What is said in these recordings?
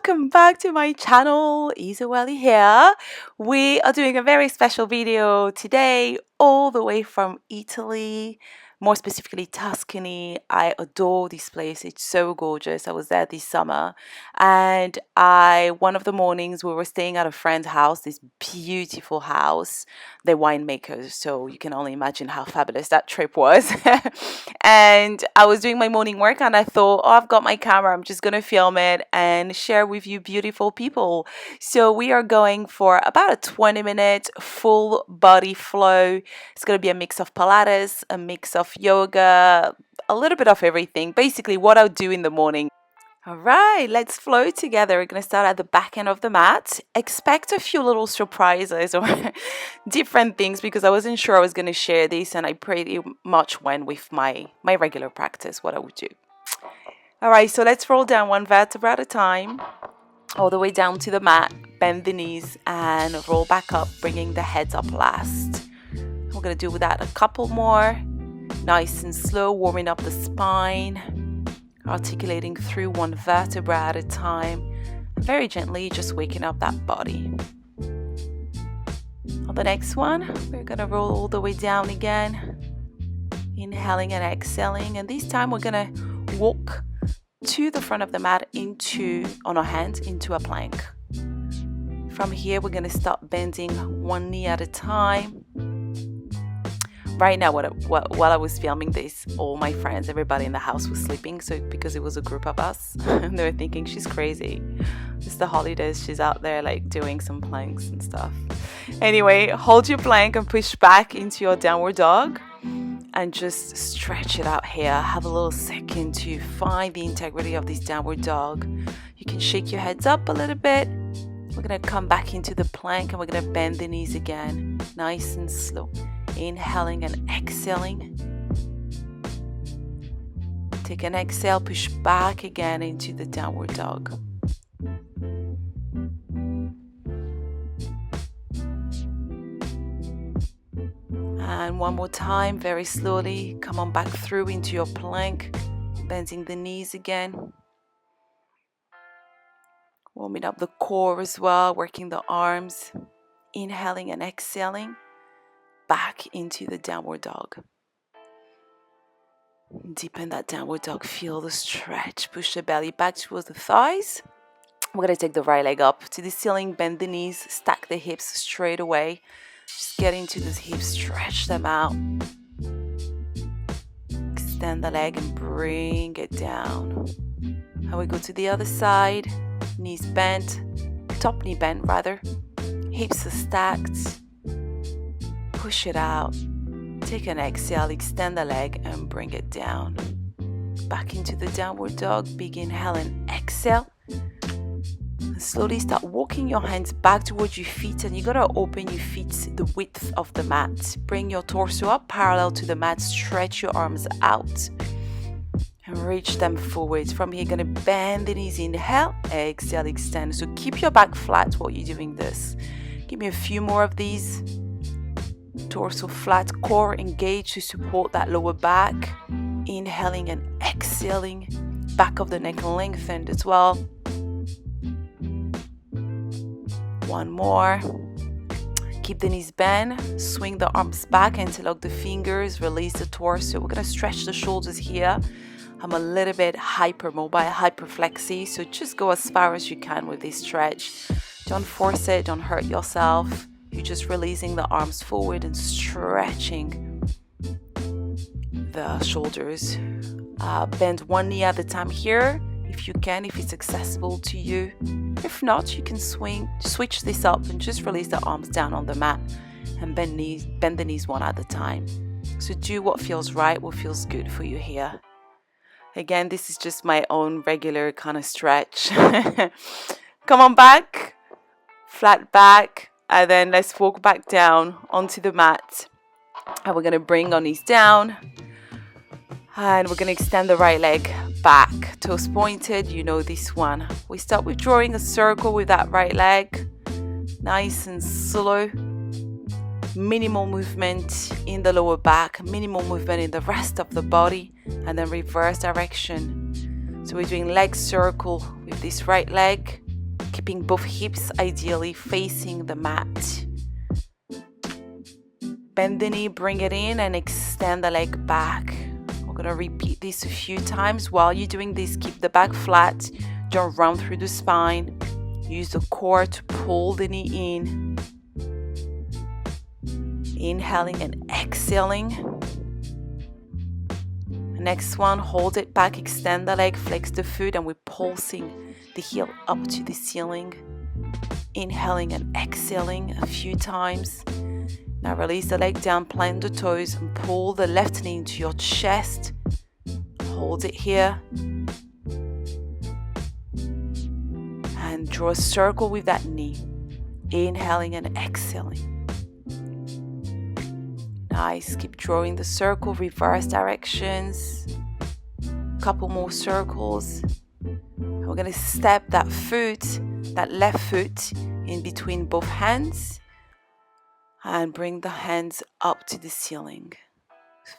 welcome back to my channel. Isa-Welly here. We are doing a very special video today, all the way from Italy, more specifically Tuscany. I adore this place. It's so gorgeous. I was there this summer, and one of the mornings we were staying at a friend's house, this beautiful house. They're winemakers, so you can only imagine how fabulous that trip was. And I was doing my morning work and I thought, oh, I've got my camera, I'm just going to film it and share with you beautiful people. So we are going for about a 20-minute full body flow. It's going to be a mix of Pilates, a mix of yoga, a little bit of everything. Basically what I'll do in the morning. All right, let's flow together. We're going to start at the back end of the mat. Expect a few little surprises or different things because I wasn't sure I was going to share this, and I pretty much went with my regular practice, what I would do. All right, so let's roll down one vertebra at a time, all the way down to the mat. Bend the knees and roll back up, bringing the head up last. We're going to do that a couple more. Nice and slow, warming up the spine. Articulating through one vertebra at a time, very gently just waking up that body. On the next one, we're going to roll all the way down again, inhaling and exhaling, and this time we're going to walk to the front of the mat on our hands into a plank. From here we're going to start bending one knee at a time. Right now, while I was filming this, all my friends, everybody in the house was sleeping. So because it was a group of us, and they were thinking she's crazy. It's the holidays. She's out there like doing some planks and stuff. Anyway, hold your plank and push back into your downward dog, and just stretch it out here. Have a little second to find the integrity of this downward dog. You can shake your heads up a little bit. We're gonna come back into the plank and we're gonna bend the knees again, nice and slow. Inhaling and exhaling. Take an exhale, push back again into the downward dog. And one more time, very slowly, come on back through into your plank, bending the knees again. Warming up the core as well, working the arms. Inhaling and exhaling. Back into the downward dog. Deepen that downward dog. Feel the stretch. Push the belly back towards the thighs. We're going to take the right leg up to the ceiling. Bend the knees. Stack the hips straight away. Just get into the hips. Stretch them out. Extend the leg and bring it down. And we go to the other side. Knees bent. Top knee bent rather. Hips are stacked. Push it out. Take an exhale, extend the leg and bring it down. Back into the downward dog. Big inhale and exhale. And slowly start walking your hands back towards your feet, and you gotta open your feet the width of the mat. Bring your torso up parallel to the mat. Stretch your arms out and reach them forward. From here, you're gonna bend the knees. Inhale, exhale, extend. So keep your back flat while you're doing this. Give me a few more of these. Torso flat, core engaged to support that lower back. Inhaling and exhaling. Back of the neck lengthened as well. One more. Keep the knees bent. Swing the arms back, interlock the fingers, release the torso. We're going to stretch the shoulders here. I'm a little bit hypermobile, hyperflexy, so just go as far as you can with this stretch. Don't force it, don't hurt yourself. You're just releasing the arms forward and stretching the shoulders. Bend one knee at a time here, if you can, if it's accessible to you. If not, you can switch this up and just release the arms down on the mat and bend the knees one at a time. So do what feels right, what feels good for you here. Again, this is just my own regular kind of stretch. Come on back, flat back. And then let's walk back down onto the mat. And we're going to bring our knees down. And we're going to extend the right leg back. Toes pointed, you know this one. We start with drawing a circle with that right leg. Nice and slow. Minimal movement in the lower back. Minimal movement in the rest of the body. And then reverse direction. So we're doing leg circle with this right leg. keeping both hips ideally facing the mat. Bend the knee, bring it in, and extend the leg back. We're going to repeat this a few times. While you're doing this, keep the back flat. Don't round through the spine. Use the core to pull the knee in. Inhaling and exhaling. Next one, hold it back, extend the leg, flex the foot, and we're pulsing the heel up to the ceiling. Inhaling and exhaling a few times. Now release the leg down, plant the toes, and pull the left knee into your chest. Hold it here. And draw a circle with that knee. Inhaling and exhaling. Nice. Keep drawing the circle, reverse directions. Couple more circles. We're going to step that foot, that left foot, in between both hands. And bring the hands up to the ceiling.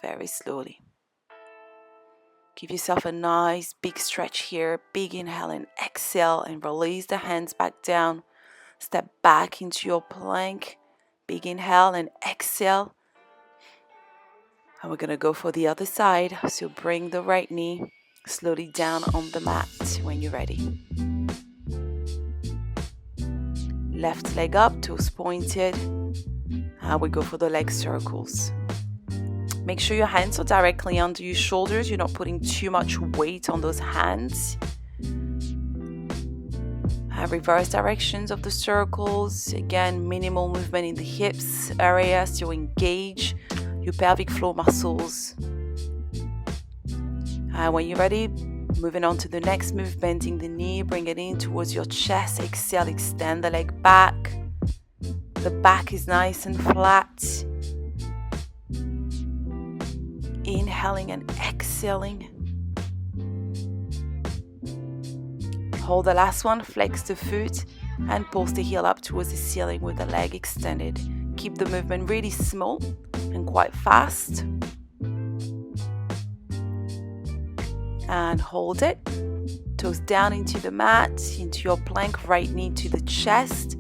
Very slowly. Give yourself a nice big stretch here. Big inhale and exhale. And release the hands back down. Step back into your plank. Big inhale and exhale. And we're going to go for the other side. So bring the right knee slowly down on the mat when you're ready. Left leg up, toes pointed. And we go for the leg circles. Make sure your hands are directly under your shoulders. You're not putting too much weight on those hands. And reverse directions of the circles. Again, minimal movement in the hips area. So engage your pelvic floor muscles. And when you're ready, moving on to the next move, bending the knee, bring it in towards your chest. Exhale, extend the leg back. The back is nice and flat. Inhaling and exhaling. Hold the last one, flex the foot, and pulse the heel up towards the ceiling with the leg extended. Keep the movement really small and quite fast. And hold it. Toes down into the mat, into your plank, right knee to the chest.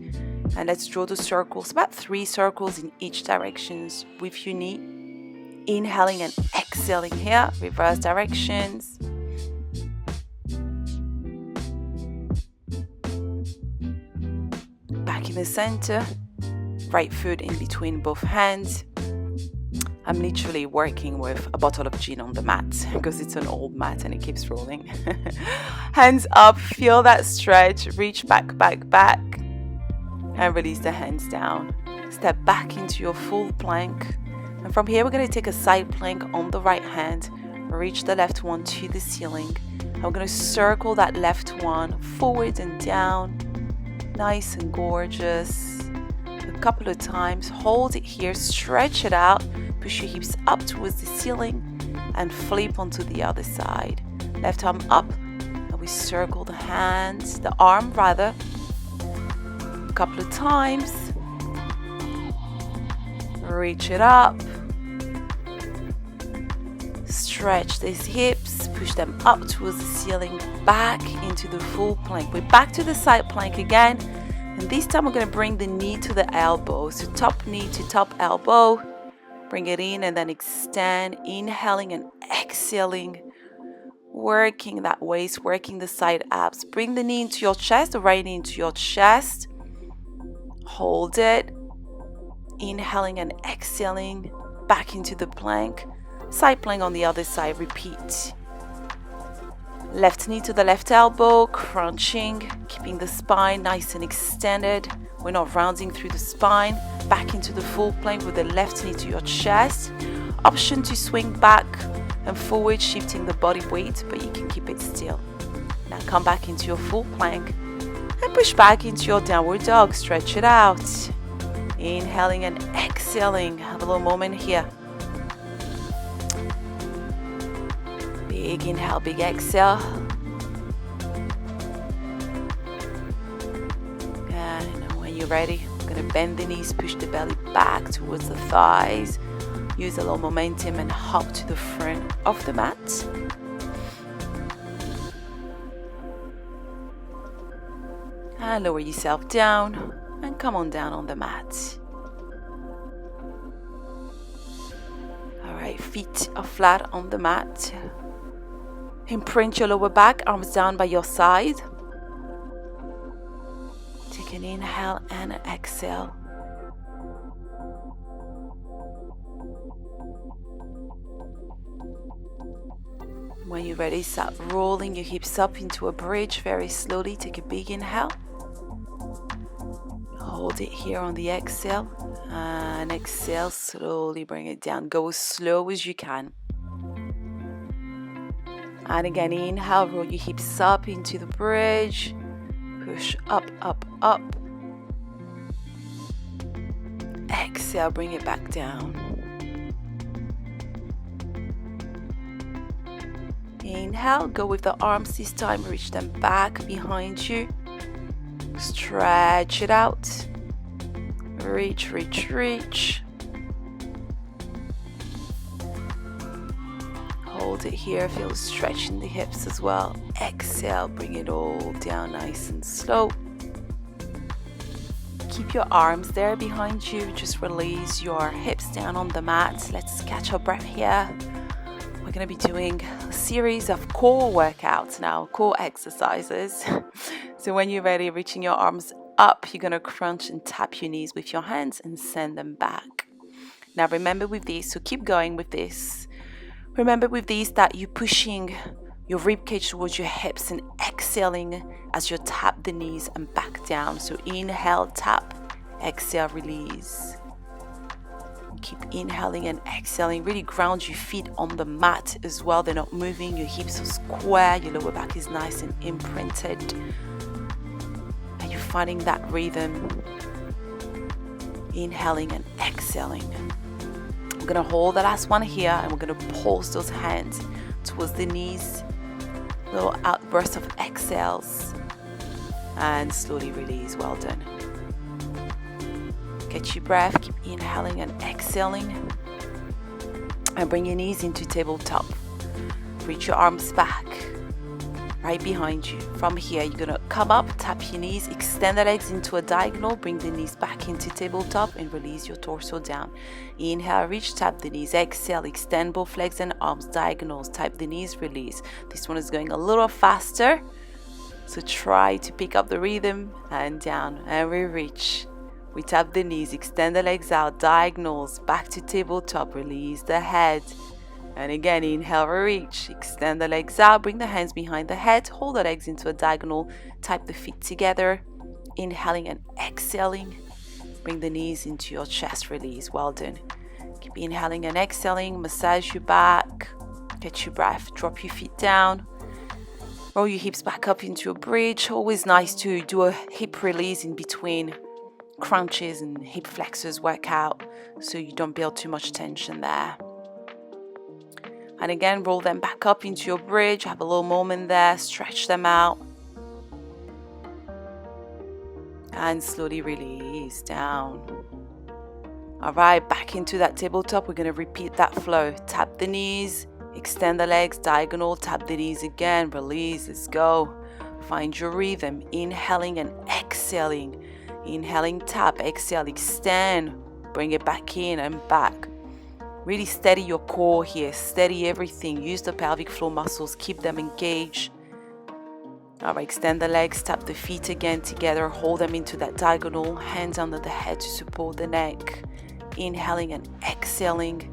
And let's draw the circles, about 3 circles in each direction with your knee. Inhaling and exhaling here, reverse directions. Back in the center, right foot in between both hands. I'm literally working with a bottle of gin on the mat because it's an old mat and it keeps rolling. Hands up, feel that stretch, reach back, back, back. And release the hands down. Step back into your full plank. And from here, we're going to take a side plank on the right hand. Reach the left one to the ceiling. And we're going to circle that left one forward and down. Nice and gorgeous. A couple of times. Hold it here. Stretch it out. Push your hips up towards the ceiling. And flip onto the other side. Left arm up. And we circle the hands. The arm rather. Couple of times. Reach it up. Stretch these hips, push them up towards the ceiling, back into the full plank. We're back to the side plank again, and this time we're going to bring the knee to the elbow. So top knee to top elbow, bring it in and then extend, inhaling and exhaling. Working that waist, working the side abs. Bring the knee into your chest, the right knee into your chest. Hold it. Inhaling and exhaling. Back into the plank. Side plank on the other side. Repeat. Left knee to the left elbow. Crunching. Keeping the spine nice and extended. We're not rounding through the spine. Back into the full plank with the left knee to your chest. Option to swing back and forward, shifting the body weight, but you can keep it still. Now come back into your full plank and push back into your downward dog. Stretch it out. Inhaling and exhaling. Have a little moment here. Big inhale, big exhale. And when you're ready, I'm going to bend the knees, push the belly back towards the thighs. Use a little momentum and hop to the front of the mat. And lower yourself down and come on down on the mat. Alright, feet are flat on the mat. Imprint your lower back, arms down by your side. Take an inhale and an exhale. When you're ready, start rolling your hips up into a bridge very slowly. Take a big inhale. Hold it here on the exhale. And exhale, slowly bring it down. Go as slow as you can. And again, inhale, roll your hips up into the bridge. Push up, up, up. Exhale, bring it back down. Inhale, go with the arms this time, reach them back behind you. Stretch it out. Reach, reach, reach. Hold it here, feel stretch in the hips as well. Exhale, bring it all down nice and slow. Keep your arms there behind you, just release your hips down on the mat. Let's catch our breath here. We're going to be doing a series of core workouts now, core exercises. So when you're ready, reaching your arms up, you're going to crunch and tap your knees with your hands and send them back. Now remember with this, so keep going with this. Remember with these that you're pushing your ribcage towards your hips and exhaling as you tap the knees and back down. So inhale, tap, exhale, release. Keep inhaling and exhaling. Really ground your feet on the mat as well. They're not moving. Your hips are square. Your lower back is nice and imprinted. And you're finding that rhythm. Inhaling and exhaling. We're going to hold the last one here and we're going to pulse those hands towards the knees. Little outburst of exhales. And slowly release. Well done. Get your breath, keep inhaling and exhaling. And bring your knees into tabletop. Reach your arms back, right behind you. From here, you're going to come up, tap your knees, extend the legs into a diagonal, bring the knees back into tabletop and release your torso down. Inhale, reach, tap the knees, exhale, extend both legs and arms, diagonals, tap the knees, release. This one is going a little faster, so try to pick up the rhythm and down, and we reach. We tap the knees, extend the legs out, diagonals, back to tabletop, release the head. And again, inhale, reach, extend the legs out, bring the hands behind the head, hold the legs into a diagonal, tap the feet together, inhaling and exhaling. Bring the knees into your chest, release, well done. Keep inhaling and exhaling, massage your back, get your breath, drop your feet down. Roll your hips back up into a bridge. Always nice to do a hip release in between crunches and hip flexors workout so you don't build too much tension there. And again, roll them back up into your bridge. Have a little moment there, stretch them out. And slowly release down. Alright, back into that tabletop. We're going to repeat that flow. Tap the knees, extend the legs, diagonal, tap the knees again, release, let's go. Find your rhythm, inhaling and exhaling. Inhaling, tap, exhale, extend, bring it back in and back. Really steady your core here, steady everything. Use the pelvic floor muscles, keep them engaged. All right, extend the legs, tap the feet again together, hold them into that diagonal, hands under the head to support the neck. Inhaling and exhaling.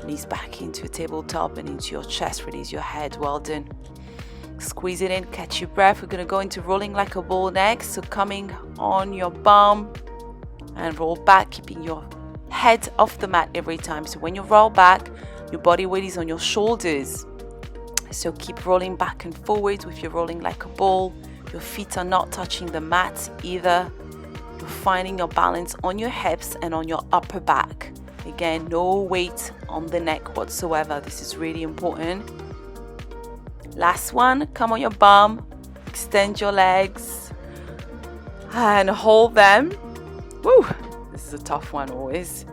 Knees back into a tabletop and into your chest, release your head, well done. Squeeze it in, catch your breath. We're going to go into rolling like a ball next. So coming on your bum and roll back, keeping your head off the mat every time. So when you roll back, your body weight is on your shoulders. So keep rolling back and forwards with your rolling like a ball. Your feet are not touching the mat either. You're finding your balance on your hips and on your upper back. Again, no weight on the neck whatsoever. This is really important. Last one, come on your bum, extend your legs and hold them. Woo, this is a tough one always.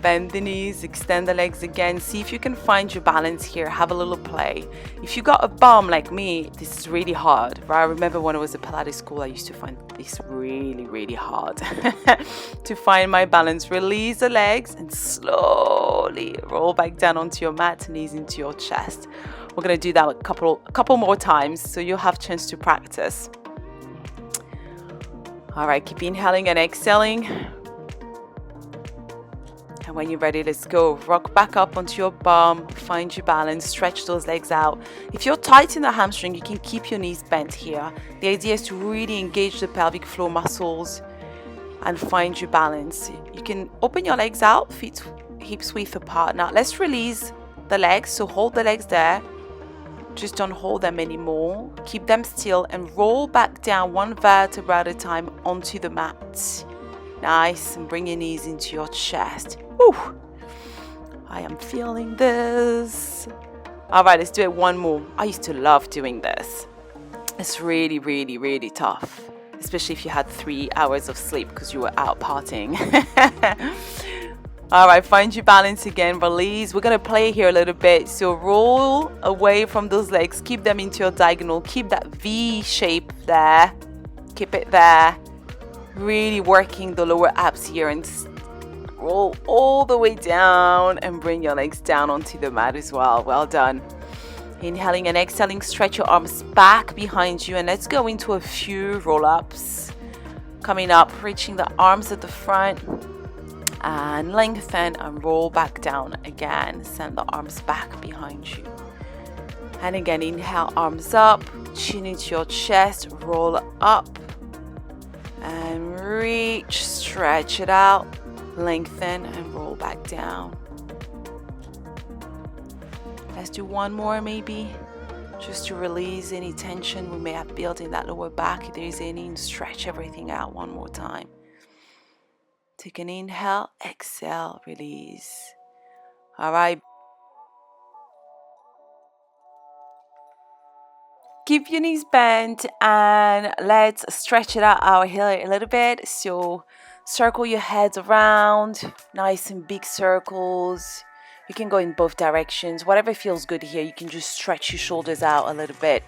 Bend the knees, extend the legs again. See if you can find your balance here. Have a little play. If you got a bum like me, this is really hard. Right? I remember when I was at Pilates school, I used to find this really, really hard to find my balance. Release the legs and slowly roll back down onto your mat, knees into your chest. We're going to do that a couple more times, so you'll have a chance to practice. All right, keep inhaling and exhaling. And when you're ready, let's go. Rock back up onto your bum, find your balance, stretch those legs out. If you're tight in the hamstring, you can keep your knees bent here. The idea is to really engage the pelvic floor muscles and find your balance. You can open your legs out, feet hips width apart. Now let's release the legs, so hold the legs there. Just don't hold them anymore. Keep them still and roll back down one vertebra at a time onto the mat. Nice, and bring your knees into your chest. Woo! I am feeling this. All right, let's do it one more. I used to love doing this. It's really, really, really tough, especially if you had 3 hours of sleep because you were out partying. All right, find your balance again, release. We're gonna play here a little bit. So roll away from those legs, keep them into your diagonal, keep that V shape there, keep it there. Really working the lower abs here and roll all the way down and bring your legs down onto the mat as well. Well done. Inhaling and exhaling, stretch your arms back behind you and let's go into a few roll-ups. Coming up, reaching the arms at the front and lengthen and roll back down again. Send the arms back behind you. And again, inhale, arms up, chin into your chest, roll up and reach, stretch it out, lengthen and roll back down. Let's do one more maybe, just to release any tension we may have built in that lower back. If there is any, and stretch everything out one more time. Take an inhale, exhale, release. All right. Keep your knees bent and let's stretch it out out here a little bit. So circle your head around, nice and big circles. You can go in both directions. Whatever feels good here, you can just stretch your shoulders out a little bit.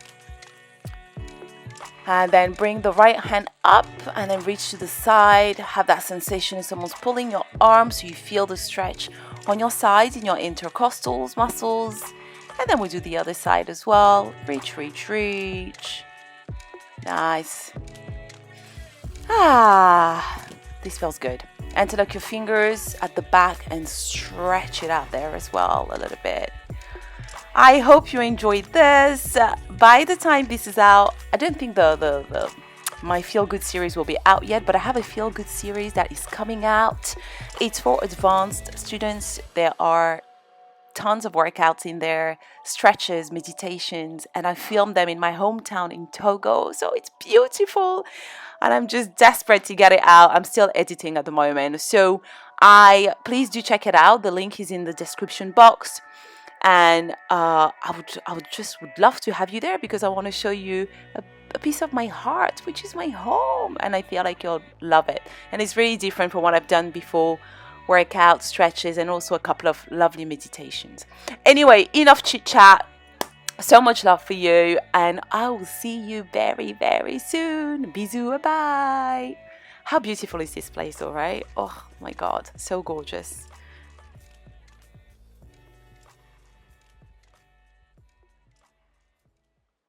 And then bring the right hand up and then reach to the side. Have that sensation of someone's pulling your arm so you feel the stretch on your sides in your intercostals muscles. And then we'll do the other side as well. Reach, reach, reach. Nice. This feels good. Interlock your fingers at the back and stretch it out there as well a little bit. I hope you enjoyed this. By the time this is out, I don't think my Feel Good series will be out yet, but I have a Feel Good series that is coming out. It's for advanced students. There are tons of workouts in there, stretches, meditations, and I filmed them in my hometown in Togo. So it's beautiful and I'm just desperate to get it out. I'm still editing at the moment. So please do check it out. The link is in the description box. And I would love to have you there because I want to show you a piece of my heart, which is my home. And I feel like you'll love it. And it's really different from what I've done before. Workout, stretches, and also a couple of lovely meditations. Anyway, enough chit chat. So much love for you. And I will see you very, very soon. Bisous, bye. How beautiful is this place, all right? Oh my God, so gorgeous.